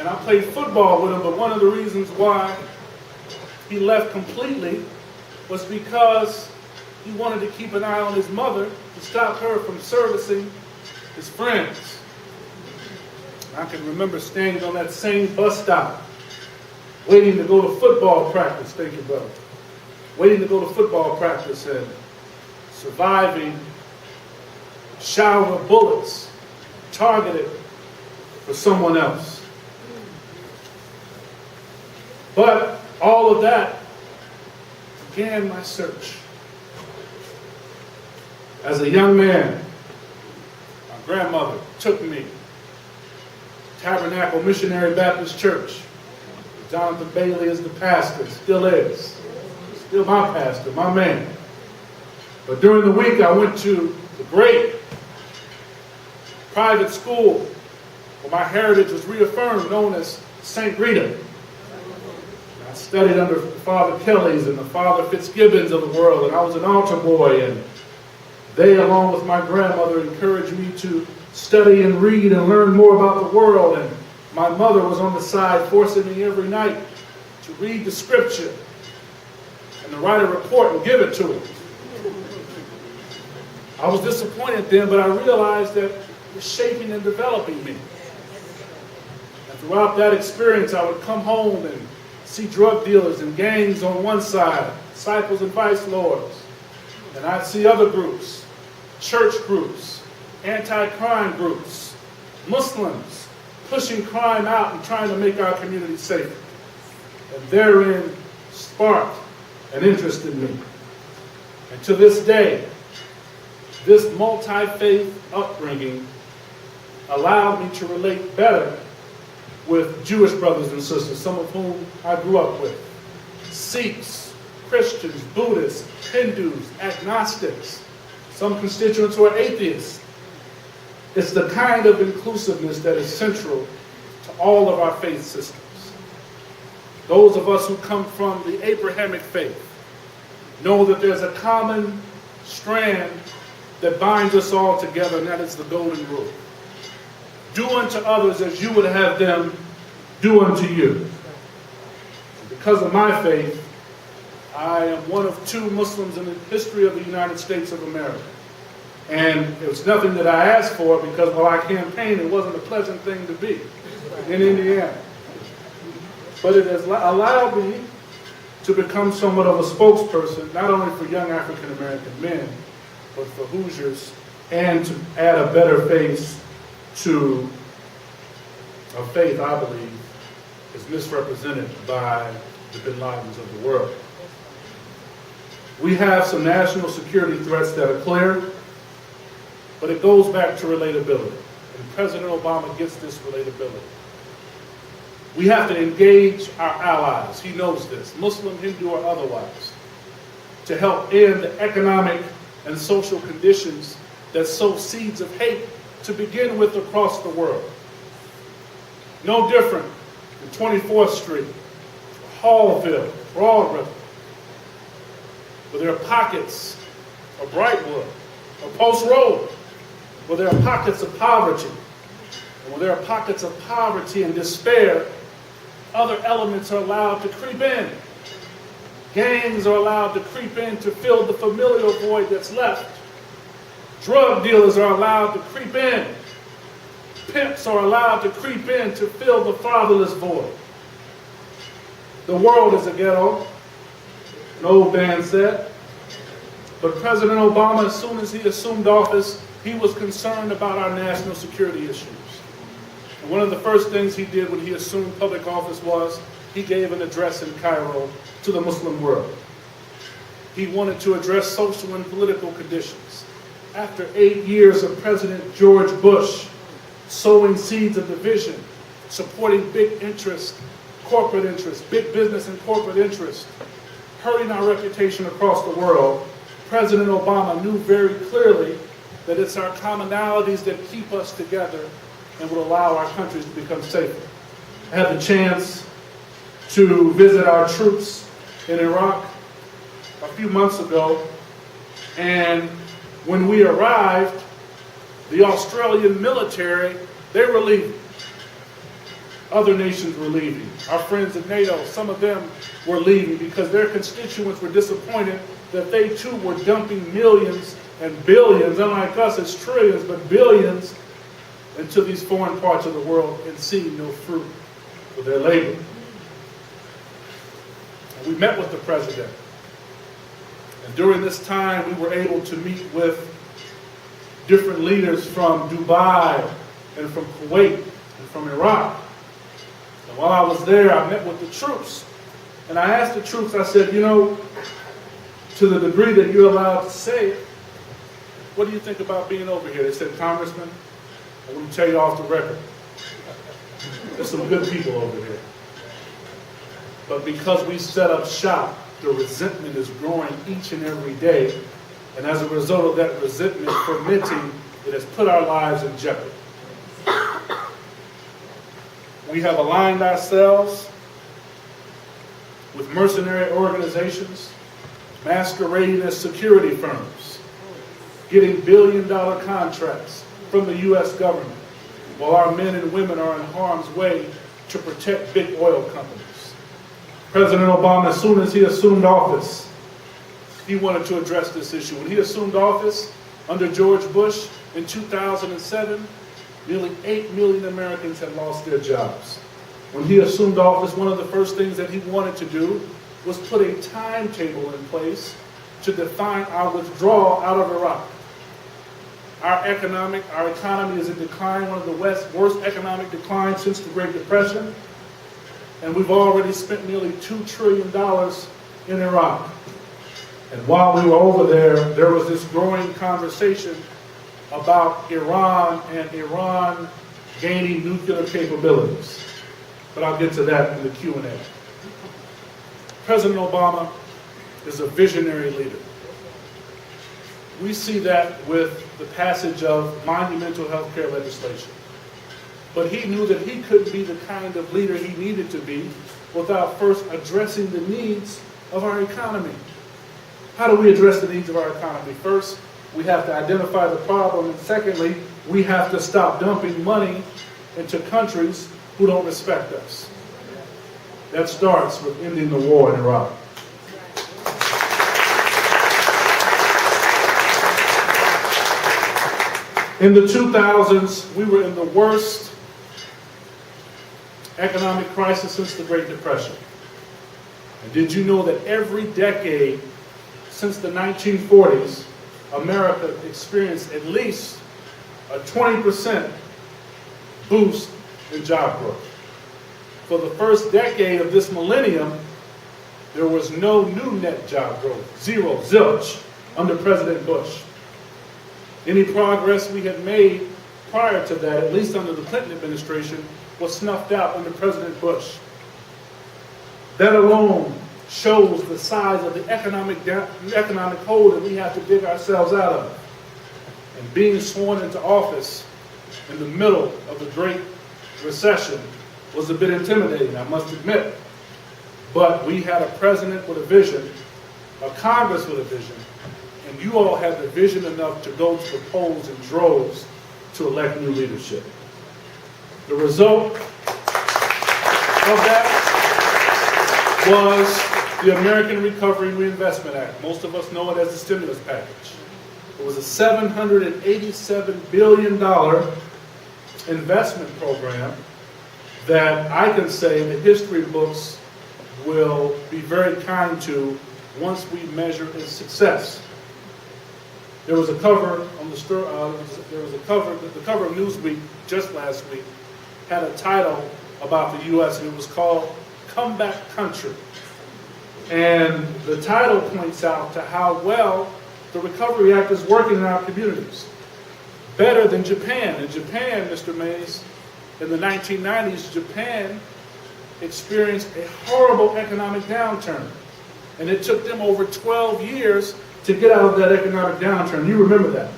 And I played football with him, but one of the reasons why he left completely was because he wanted to keep an eye on his mother to stop her from servicing his friends. I can remember standing on that same bus stop, waiting to go to football practice, thank you, brother. Waiting to go to football practice and surviving a shower of bullets targeted for someone else. But all of that began my search. As a young man, my grandmother took me to Tabernacle Missionary Baptist Church. Jonathan Bailey is the pastor, still is. Still my pastor, my man. But during the week, I went to the great private school where my heritage was reaffirmed, known as St. Rita. I studied under Father Kelly's and the Father Fitzgibbons of the world, and I was an altar boy, and they, along with my grandmother, encouraged me to study and read and learn more about the world, and my mother was on the side forcing me every night to read the scripture and to write a report and give it to her. I was disappointed then, but I realized that it was shaping and developing me. And throughout that experience, I would come home and see drug dealers and gangs on one side, disciples and vice lords. And I'd see other groups, church groups, anti-crime groups, Muslims, pushing crime out and trying to make our community safer. And therein sparked an interest in me. And to this day, this multi-faith upbringing allowed me to relate better with Jewish brothers and sisters, some of whom I grew up with. Sikhs, Christians, Buddhists, Hindus, agnostics, some constituents who are atheists. It's the kind of inclusiveness that is central to all of our faith systems. Those of us who come from the Abrahamic faith know that there's a common strand that binds us all together, and that is the golden rule. Do unto others as you would have them do unto you. And because of my faith, I am one of 2 Muslims in the history of the United States of America. And it was nothing that I asked for, because while I campaigned, it wasn't a pleasant thing to be in Indiana. But it has allowed me to become somewhat of a spokesperson, not only for young African American men, but for Hoosiers, and to add a better face to a faith I believe is misrepresented by the bin Ladens of the world. We have some national security threats that are clear, but it goes back to relatability. And President Obama gets this relatability. We have to engage our allies, he knows this, Muslim, Hindu, or otherwise, to help end the economic and social conditions that sow seeds of hate to begin with across the world. No different than 24th Street, Hallville, Broadway, where there are pockets of Brightwood, or Post Road, where there are pockets of poverty. And where there are pockets of poverty and despair, other elements are allowed to creep in. Gangs are allowed to creep in to fill the familial void that's left. Drug dealers are allowed to creep in. Pimps are allowed to creep in to fill the fatherless void. The world is a ghetto, an old man said. But President Obama, as soon as he assumed office, he was concerned about our national security issues. And one of the first things he did when he assumed public office was he gave an address in Cairo to the Muslim world. He wanted to address social and political conditions. After 8 years of President George Bush sowing seeds of division, supporting big interest, corporate interest, big business and corporate interest, hurting our reputation across the world, President Obama knew very clearly that it's our commonalities that keep us together and will allow our countries to become safer. I had the chance to visit our troops in Iraq a few months ago, and when we arrived, the Australian military, they were leaving. other nations were leaving. Our friends in NATO, some of them were leaving because their constituents were disappointed that they too were dumping millions and billions, unlike us it's trillions, but billions, into these foreign parts of the world and seeing no fruit for their labor. And we met with the president. And during this time, we were able to meet with different leaders from Dubai and from Kuwait and from Iraq. And while I was there, I met with the troops. And I asked the troops, I said, you know, to the degree that you're allowed to say it, what do you think about being over here? They said, Congressman, I want to tell you off the record, there's some good people over here. But because we set up shop, the resentment is growing each and every day. And as a result of that resentment fermenting, it has put our lives in jeopardy. We have aligned ourselves with mercenary organizations, masquerading as security firms, getting billion-dollar contracts from the U.S. government, while our men and women are in harm's way to protect big oil companies. President Obama, as soon as he assumed office, he wanted to address this issue. When he assumed office under George Bush in 2007, nearly 8 million Americans had lost their jobs. When he assumed office, one of the first things that he wanted to do was put a timetable in place to define our withdrawal out of Iraq. Our economy is in decline, one of the worst economic declines since the Great Depression. And we've already spent nearly $2 trillion in Iraq. And while we were over there, there was this growing conversation about Iran and Iran gaining nuclear capabilities. But I'll get to that in the Q&A. President Obama is a visionary leader. We see that with the passage of monumental health care legislation. But he knew that he couldn't be the kind of leader he needed to be without first addressing the needs of our economy. How do we address the needs of our economy? First, we have to identify the problem, and secondly, we have to stop dumping money into countries who don't respect us. That starts with ending the war in Iraq. In the 2000s, we were in the worst economic crisis since the Great Depression. And did you know that every decade since the 1940s, America experienced at least a 20% boost in job growth? For the first decade of this millennium, there was no new net job growth, zero, zilch, under President Bush. Any progress we had made prior to that, at least under the Clinton administration, was snuffed out under President Bush. That alone shows the size of the economic hole that we have to dig ourselves out of. And being sworn into office in the middle of the Great Recession was a bit intimidating, I must admit. But we had a president with a vision, a Congress with a vision, and you all had the vision enough to go to the polls in droves to elect new leadership. The result of that was the American Recovery and Reinvestment Act. Most of us know it as the stimulus package. It was a $787 billion investment program that I can say the history books will be very kind to once we measure its success. There was a cover on the cover of Newsweek just last week had a title about the U.S. and it was called Comeback Country. And the title points out to how well the Recovery Act is working in our communities. Better than Japan. In Japan, Mr. Mays, in the 1990s, Japan experienced a horrible economic downturn. And it took them over 12 years to get out of that economic downturn. You remember that.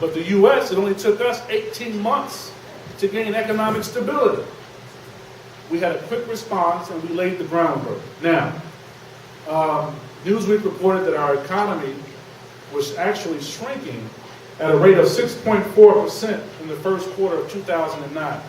But the U.S., it only took us 18 months to gain economic stability. We had a quick response and we laid the groundwork. Now, Newsweek reported that our economy was actually shrinking at a rate of 6.4% in the first quarter of 2009.